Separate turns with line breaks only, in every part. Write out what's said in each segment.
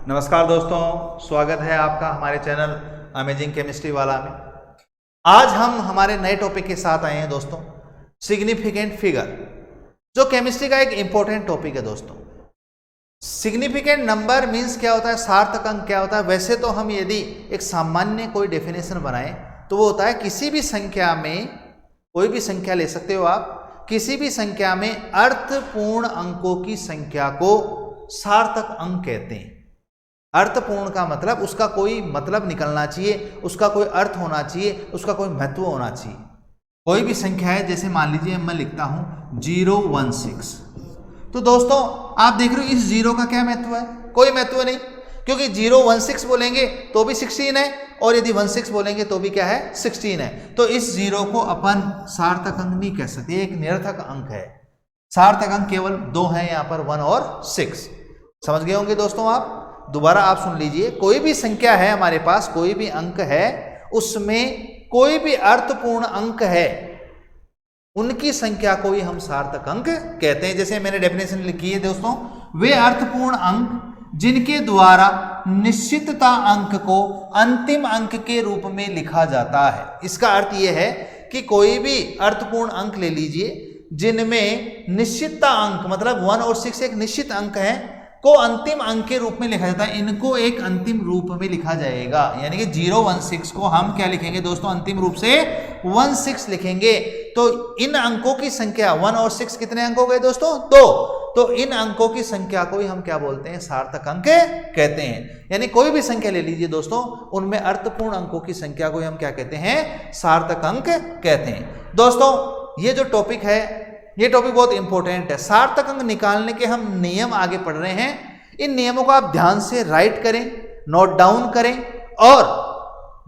नमस्कार दोस्तों, स्वागत है आपका हमारे चैनल अमेजिंग केमिस्ट्री वाला में। आज हम हमारे नए टॉपिक के साथ आए हैं दोस्तों, सिग्निफिकेंट फिगर, जो केमिस्ट्री का एक इंपॉर्टेंट टॉपिक है दोस्तों। सिग्निफिकेंट नंबर मीन्स क्या होता है, सार्थक अंक क्या होता है। वैसे तो हम यदि एक सामान्य कोई डेफिनेशन बनाएं तो वो होता है किसी भी संख्या में, कोई भी संख्या ले सकते हो आप, किसी भी संख्या में अर्थपूर्ण अंकों की संख्या को सार्थक अंक कहते हैं। अर्थपूर्ण का मतलब उसका कोई मतलब निकलना चाहिए, उसका कोई अर्थ होना चाहिए, उसका कोई महत्व होना चाहिए। कोई भी संख्या है, जैसे मान लीजिए मैं लिखता हूं 016, तो दोस्तों आप देख रहे हो इस 0 का क्या महत्व है, कोई महत्व नहीं, क्योंकि 016 बोलेंगे तो भी 16 है और यदि 16 बोलेंगे तो भी क्या है, 16 है। तो इस 0 को अपन सार्थक अंक नहीं कह सकते, एक निरर्थक अंक है। सार्थक अंक केवल दो हैं यहाँ पर, 1 और 6। समझ गए होंगे दोस्तों आप। दोबारा आप सुन लीजिए, कोई भी संख्या है हमारे पास, कोई भी अंक है, उसमें कोई भी अर्थपूर्ण अंक है, उनकी संख्या को ही हम सार्थक अंक कहते हैं। जैसे मैंने डेफिनेशन लिखी है दोस्तों, वे अर्थपूर्ण अंक जिनके द्वारा निश्चितता अंक को अंतिम अंक के रूप में लिखा जाता है। इसका अर्थ यह है कि कोई भी अर्थपूर्ण अंक ले लीजिए जिनमें निश्चितता अंक मतलब 1 और 6 एक निश्चित अंक है, को अंतिम अंक के रूप में लिखा जाता है। इनको एक अंतिम रूप में लिखा जाएगा, यानी कि 016 को हम क्या लिखेंगे दोस्तों, अंतिम रूप से 16 लिखेंगे। तो इन अंकों की संख्या 1 और 6 कितने अंक हो गए दोस्तों, 2। तो इन अंकों की संख्या को ही हम क्या बोलते हैं, सार्थक अंक कहते हैं। यानी कोई भी संख्या ले लीजिए दोस्तों, उनमें अर्थपूर्ण अंकों की संख्या को ही हम क्या कहते हैं, सार्थक अंक कहते हैं। दोस्तों ये जो टॉपिक है, ये टॉपिक बहुत इंपॉर्टेंट है। सार्थक अंक निकालने के हम नियम आगे पढ़ रहे हैं। इन नियमों को आप ध्यान से राइट करें, नोट डाउन करें, और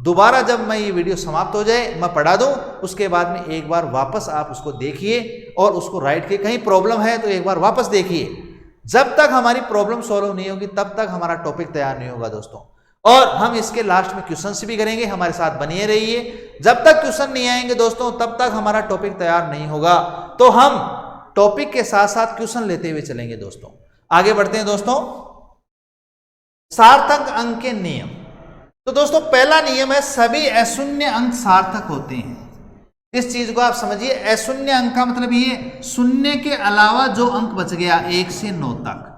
दोबारा जब मैं ये वीडियो समाप्त हो जाए, मैं पढ़ा दूं, उसके बाद में एक बार वापस आप उसको देखिए और उसको राइट किए। कहीं प्रॉब्लम है तो एक बार वापस देखिए। जब तक हमारी प्रॉब्लम सॉल्व नहीं होगी तब तक हमारा टॉपिक तैयार नहीं होगा दोस्तों। और हम इसके लास्ट में क्वेश्चंस भी करेंगे, हमारे साथ बनिए रहिए। जब तक क्वेश्चन नहीं आएंगे दोस्तों तब तक हमारा टॉपिक तैयार नहीं होगा। तो हम टॉपिक के साथ साथ क्वेश्चन लेते हुए चलेंगे दोस्तों। आगे बढ़ते हैं दोस्तों, सार्थक अंक के नियम। तो दोस्तों पहला नियम है, सभी अशून्य अंक सार्थक होते हैं। इस चीज को आप समझिए। अशून्य अंक का मतलब ये शून्य के अलावा जो अंक बच गया 1 से 9 तक,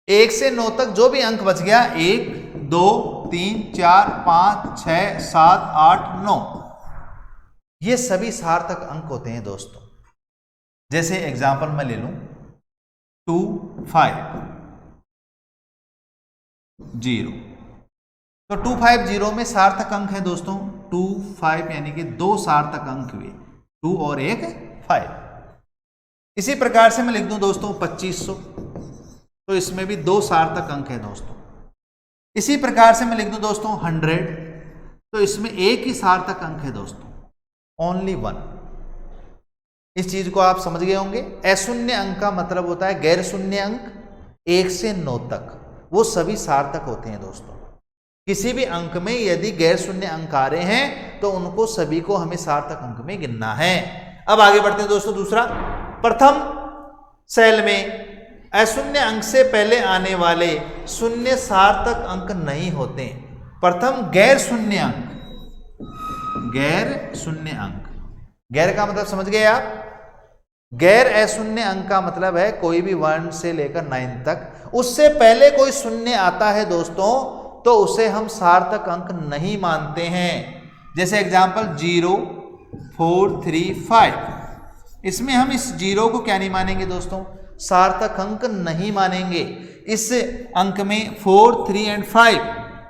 1 से 9 तक जो भी अंक बच गया, 1 2 3 4 5 6 7 8 9, ये सभी सार्थक अंक होते हैं दोस्तों। जैसे एग्जांपल मैं ले लूं 2 5 0, तो 2 5 0 में सार्थक अंक है दोस्तों 2 5, यानी कि 2 सार्थक अंक हुए, 2 और 1 5। इसी प्रकार से मैं लिख दूं दोस्तों 2500, तो इसमें भी 2 सार्थक अंक है दोस्तों। इसी प्रकार से मैं लिख दूं दोस्तों 100, तो इसमें एक ही सार्थक अंक है दोस्तों, ओनली 1। इस चीज को आप समझ गए होंगे। अशून्य अंक का मतलब होता है गैर शून्य अंक 1 से 9 तक, वो सभी सार्थक होते हैं दोस्तों। किसी भी अंक में यदि गैर शून्य अंक आ रहे हैं तो उनको सभी को हमें सार्थक अंक में गिनना है। अब आगे बढ़ते हैं दोस्तों। दूसरा, प्रथम सेल में अशून्य अंक से पहले आने वाले शून्य सार्थक अंक नहीं होते। प्रथम गैर शून्य अंक, गैर शून्य अंक, गैर का मतलब समझ गए आप। गैर अशून्य अंक का मतलब है कोई भी 1 से लेकर 9 तक, उससे पहले कोई शून्य आता है दोस्तों तो उसे हम सार्थक अंक नहीं मानते हैं। जैसे एग्जांपल 0 4 3 5, इसमें हम इस 0 को क्या नहीं मानेंगे दोस्तों, सार्थक अंक नहीं मानेंगे। इस अंक में 4 3 एंड 5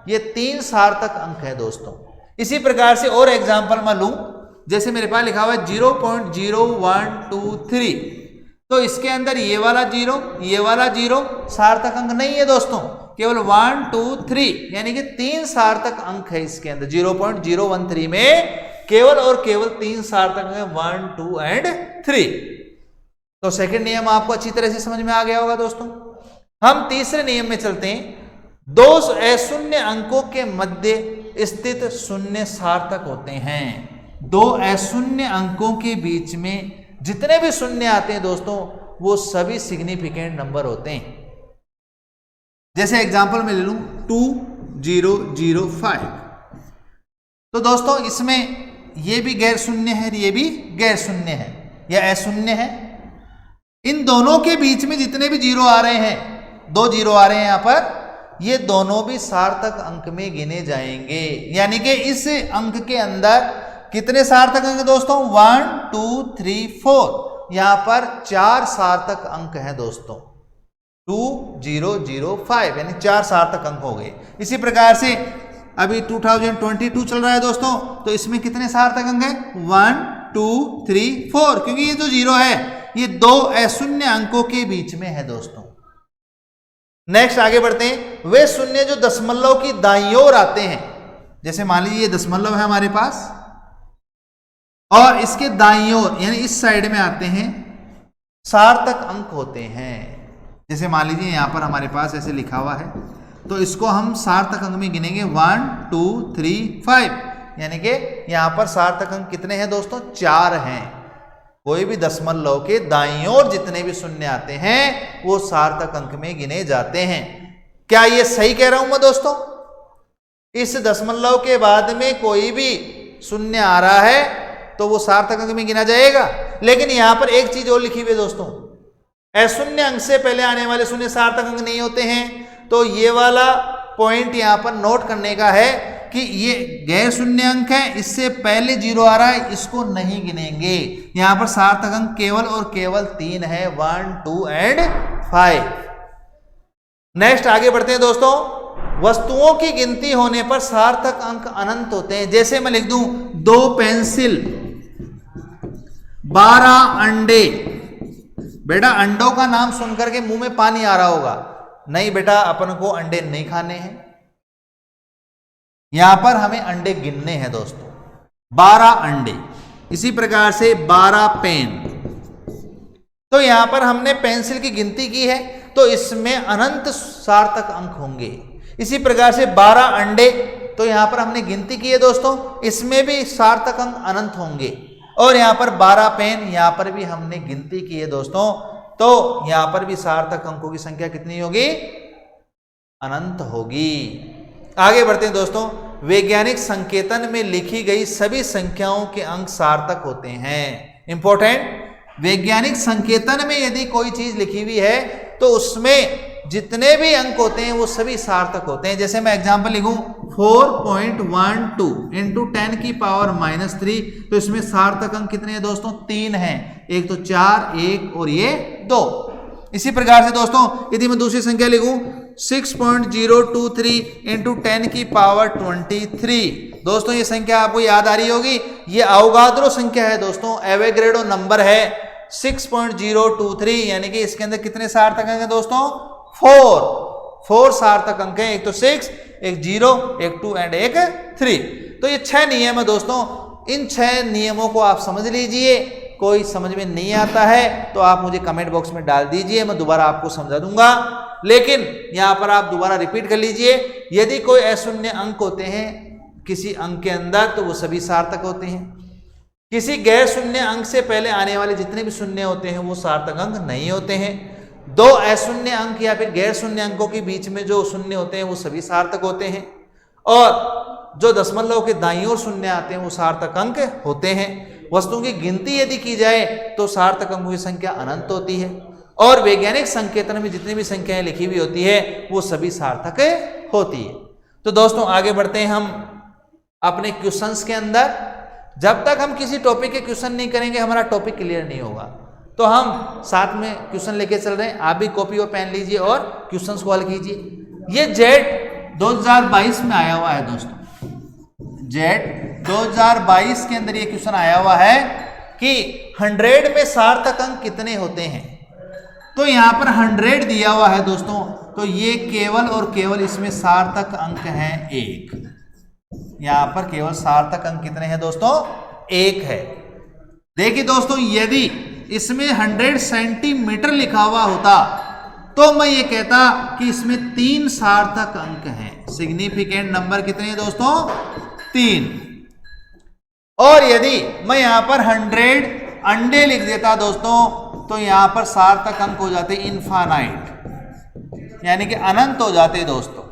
ये 3 सार्थक अंक है दोस्तों। इसी प्रकार से और एग्जांपल मैं लूं, जैसे मेरे पास लिखा हुआ है 0.0123, तो इसके अंदर ये वाला 0, ये वाला 0 सार्थक अंक नहीं है दोस्तों, केवल 1 2 3, यानी कि 3 सार्थक अंक है इसके अंदर। 0.013 में केवल और केवल 3 सार्थक अंक है, 1 2 एंड 3। तो सेकंड नियम आपको अच्छी तरह से समझ में आ गया होगा दोस्तों। हम तीसरे नियम में चलते हैं। 2 अशून्य अंकों के मध्य स्थित शून्य सार्थक होते हैं। 2 अशून्य अंकों के बीच में जितने भी शून्य आते हैं दोस्तों वो सभी सिग्निफिकेंट नंबर होते हैं। जैसे एग्जांपल में ले लूं 2005। तो दोस्तों इसमें ये भी गैर शून्य है, ये भी गैर शून्य है या अशून्य है। इन दोनों के बीच में जितने भी जीरो आ रहे हैं, 2 जीरो आ रहे हैं यहां पर, ये दोनों भी सार्थक अंक में गिने जाएंगे। यानी कि इस अंक के अंदर कितने सार्थक अंक दोस्तों? 1 2 3 4, यहां पर 4 सार्थक अंक हैं दोस्तों। 2005 यानी 4 सार्थक अंक हो गए। इसी प्रकार से अभी 2022 चल रहा है दोस्तों, तो इसमें कितने सार्थक अंक हैं? 1 2 3 4, क्योंकि ये जो जीरो है ये 2 अशून्य अंकों के बीच में है दोस्तों। नेक्स्ट आगे बढ़ते हैं। वे शून्य जो दशमलव की दाईं ओर आते हैं, जैसे मान लीजिए ये दशमलव है हमारे पास और इसके दाईं ओर यानी इस साइड में आते हैं, सार्थक अंक होते हैं। जैसे मान लीजिए यहां पर हमारे पास ऐसे लिखा हुआ है, तो इसको हम सार्थक अंक में गिनेंगे 1 2 3 5, यानी कि यहां पर सार्थक अंक कितने हैं दोस्तों? 4 हैं। कोई भी दशमलव के दाईं ओर जितने भी शून्य आते हैं वो सार्थक अंक में गिने जाते हैं। क्या ये सही कह रहा हूं मैं दोस्तों? इस दशमलव के बाद में कोई भी शून्य आ रहा है तो वो सार्थक अंक में गिना जाएगा। लेकिन यहां पर एक चीज और लिखी हुई है दोस्तों, अशून्य अंक से पहले आने वाले शून्य सार्थक अंक नहीं होते हैं। तो ये वाला पॉइंट यहां पर नोट करने का है कि ये गैर शून्य अंक है, इससे पहले जीरो आ रहा है, इसको नहीं गिनेंगे। यहां पर सार्थक अंक केवल और केवल 3 है, 1 2 एंड 5। नेक्स्ट आगे बढ़ते हैं दोस्तों। वस्तुओं की गिनती होने पर सार्थक अंक अनंत होते हैं। जैसे मैं लिख दूं 2 पेंसिल, 12 अंडे। बेटा अंडों का नाम सुनकर के मुंह में पानी आ रहा होगा, नहीं बेटा अपन को अंडे नहीं खाने हैं। यहां पर हमें अंडे गिनने हैं दोस्तों, 12 अंडे। इसी प्रकार से 12 पेन। तो यहां पर हमने पेंसिल की गिनती की है तो इसमें अनंत सार्थक अंक होंगे। इसी प्रकार से 12 अंडे, तो यहां पर हमने गिनती की है दोस्तों, इसमें भी सार्थक अंक अनंत होंगे। और यहां पर 12 पेन, यहां पर भी हमने गिनती की है दोस्तों, तो यहां पर भी सार्थक अंकों की संख्या कितनी होगी? अनंत होगी। आगे बढ़ते हैं दोस्तों। वैज्ञानिक संकेतन में लिखी गई सभी संख्याओं के अंक सार्थक होते हैं। इंपॉर्टेंट, वैज्ञानिक संकेतन में यदि कोई चीज लिखी हुई है तो उसमें जितने भी अंक होते हैं वो सभी सार्थक होते हैं। जैसे मैं एग्जांपल लिखूं 4.12 इंटू 10 की पावर -3, तो इसमें सार्थक अंक कितने हैं दोस्तों? 3 हैं। एक तो 4, 1 और ये 2। इसी प्रकार से दोस्तों यदि मैं दूसरी संख्या लिखूं 6.023 इंटू 10 की पावर 23, दोस्तों ये संख्या आपको याद आ रही होगी, ये अवोगाद्रो संख्या है दोस्तों, एवोगैड्रो नंबर है 6.023, यानी कि इसके अंदर कितने सार्थक अंक हैं दोस्तों? 4 सार्थक अंक हैं। एक तो 6, एक 0, एक 2 एंड एक 3। तो ये 6 नियम है दोस्तों। इन 6 नियमों को आप समझ लीजिए। कोई समझ में नहीं आता है तो आप मुझे कमेंट बॉक्स में डाल दीजिए, मैं दोबारा आपको समझा दूंगा। लेकिन यहां पर आप दोबारा रिपीट कर लीजिए। यदि कोई अशून्य अंक होते हैं किसी अंक के अंदर तो वो सभी सार्थक होते हैं। किसी गैर शून्य अंक से पहले आने वाले जितने भी शून्य होते हैं वो सार्थक अंक नहीं होते हैं। 2 अशून्य अंक या फिर गैर शून्य अंकों के बीच में जो शून्य होते हैं वो सभी सार्थक होते हैं। और जो दशमलव के दाईं ओर शून्य आते हैं वो सार्थक अंक होते हैं। वस्तुओं की गिनती यदि की जाए तो सार्थक अंकों की संख्या अनंत होती है। और वैज्ञानिक संकेतन में जितनी भी संख्याएं लिखी हुई होती है वो सभी सार्थक होती है। तो दोस्तों आगे बढ़ते हैं हम अपने क्वेश्चंस के अंदर। जब तक हम किसी टॉपिक के क्वेश्चन नहीं करेंगे हमारा टॉपिक क्लियर नहीं होगा। तो हम साथ में क्वेश्चन लेके चल रहे हैं, आप भी कॉपी और पेन लीजिए और क्वेश्चंस को हल कीजिए। ये जेट 2022 में आया हुआ है दोस्तों, जेट 2022 के अंदर ये क्वेश्चन आया हुआ है कि 100 में सार्थक अंक कितने होते हैं। तो यहां पर 100 दिया हुआ है दोस्तों, तो ये केवल और केवल इसमें सार्थक अंक है 1। यहां पर केवल सार्थक अंक कितने हैं दोस्तों? 1 है। देखिए दोस्तों यदि इसमें 100 सेंटीमीटर लिखा हुआ होता तो मैं ये कहता कि इसमें 3 सार्थक अंक हैं। सिग्निफिकेंट नंबर कितने हैं दोस्तों? 3। और यदि मैं यहां पर 100 अंडे लिख देता दोस्तों तो यहां पर सार्थक अंक हो जाते इनफाइनाइट। यानी कि अनंत हो जाते हैं दोस्तों।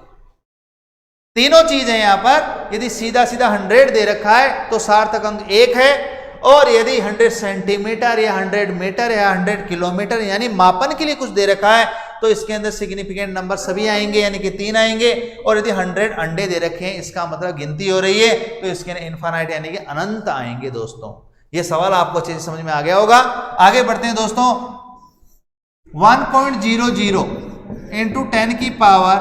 तीनों चीज है यहां पर। यदि सीधा सीधा 100 दे रखा है तो सार्थक अंक 1 है, और यदि 100 सेंटीमीटर या 100 मीटर या 100 किलोमीटर यानी मापन के लिए कुछ दे रखा है तो इसके अंदर सिग्निफिकेंट नंबर सभी आएंगे, यानी कि 3 आएंगे। और यदि 100 अंडे दे रखे हैं, इसका मतलब गिनती हो रही है, तो इसके अंदर इनफाइनाइट यानी कि अनंत आएंगे दोस्तों। ये सवाल आपको अच्छे से समझ में आ गया होगा। आगे बढ़ते हैं दोस्तों। 1.00 इंटू 10 की पावर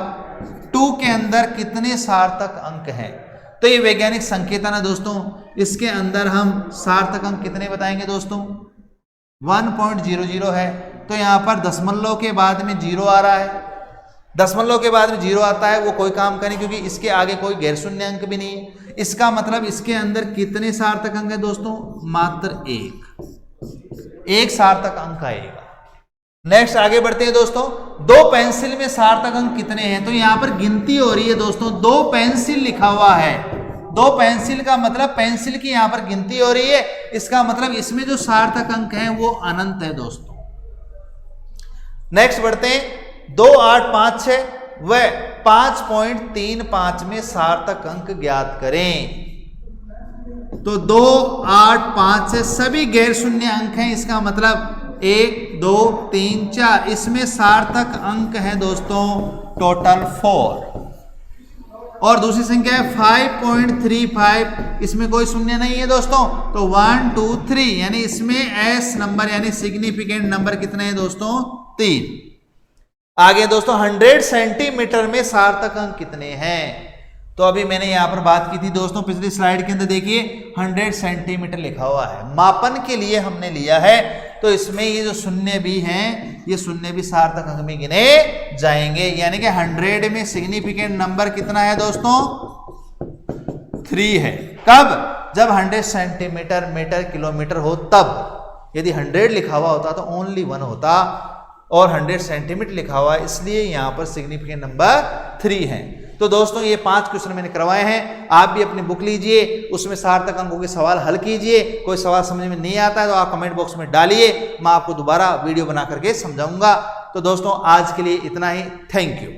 2 के अंदर कितने सार्थक अंक हैं? तो ये वैज्ञानिक संकेतन है दोस्तों। इसके अंदर हम सार्थक अंक कितने बताएंगे दोस्तों? 1.00 है, तो यहां पर दशमलव के बाद में 0 आ रहा है। दशमलव के बाद में 0 आता है, वो कोई काम का नहीं, क्योंकि इसके आगे कोई गैर शून्य अंक भी नहीं है। इसका मतलब इसके अंदर कितने सार्थक अंक है दोस्तों? मात्र एक सार्थक अंक आएगा। नेक्स्ट आगे बढ़ते हैं दोस्तों। 2 पेंसिल में सार्थक अंक कितने हैं? तो यहां पर गिनती हो रही है दोस्तों। 2 पेंसिल लिखा हुआ है। 2 पेंसिल का मतलब पेंसिल की यहां पर गिनती हो रही है, इसका मतलब इसमें जो सार्थक अंक है वो अनंत है दोस्तों। नेक्स्ट बढ़ते हैं। 2, 8, 5, 6 व 5.35 में सार्थक अंक ज्ञात करें। तो 2, 8, 5 6 सभी गैर शून्य अंक हैं, इसका मतलब 1, 2, 3, 4 इसमें सार्थक अंक है दोस्तों टोटल 4। और दूसरी संख्या है 5.35, इसमें कोई शून्य नहीं है दोस्तों। तो 1, 2, 3 यानी इसमें एस नंबर यानी सिग्निफिकेंट नंबर कितने हैं दोस्तों? 3। आगे दोस्तों 100 सेंटीमीटर में सार्थक अंक कितने हैं? तो अभी मैंने यहां पर बात की थी दोस्तों, पिछली स्लाइड के अंदर देखिए 100 सेंटीमीटर लिखा हुआ है, मापन के लिए हमने लिया है। तो इसमें ये जो शून्य भी हैं, ये शून्य भी सार्थक अंक में गिने जाएंगे, यानी कि 100 में सिग्निफिकेंट नंबर कितना है दोस्तों? 3 है। कब? जब 100 सेंटीमीटर मीटर किलोमीटर हो तब। यदि 100 लिखा हुआ होता तो ओनली 1 होता, और 100 सेंटीमीटर लिखा हुआ है, इसलिए यहां पर सिग्निफिकेंट नंबर 3 है। तो दोस्तों ये 5 क्वेश्चन मैंने करवाए हैं। आप भी अपनी बुक लीजिए, उसमें सार्थक अंकों के सवाल हल कीजिए। कोई सवाल समझ में नहीं आता है तो आप कमेंट बॉक्स में डालिए, मैं आपको दोबारा वीडियो बना करके समझाऊंगा। तो दोस्तों आज के लिए इतना ही। Thank you.